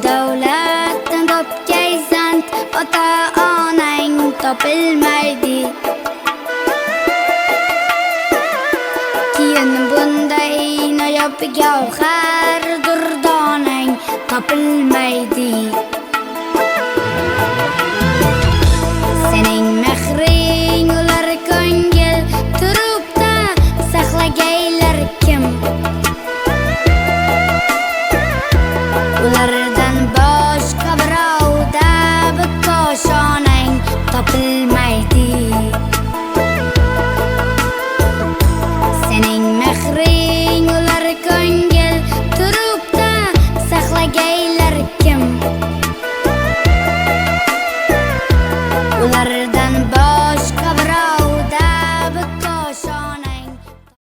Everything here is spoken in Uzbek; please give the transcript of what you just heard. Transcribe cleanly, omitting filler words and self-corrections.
davlatdan topgaysan, ota-onang topilmaydi. Keyin bunday noyob gavhar durdonang topilmaydi. Sening mehring ular ko'ngil turibda saqlagaylar kim? Ulardan boshqa birovda bu koshonang topilmaydi. Sening mehring ular ko'ngil turibda saqlagaylar kim? Ulardan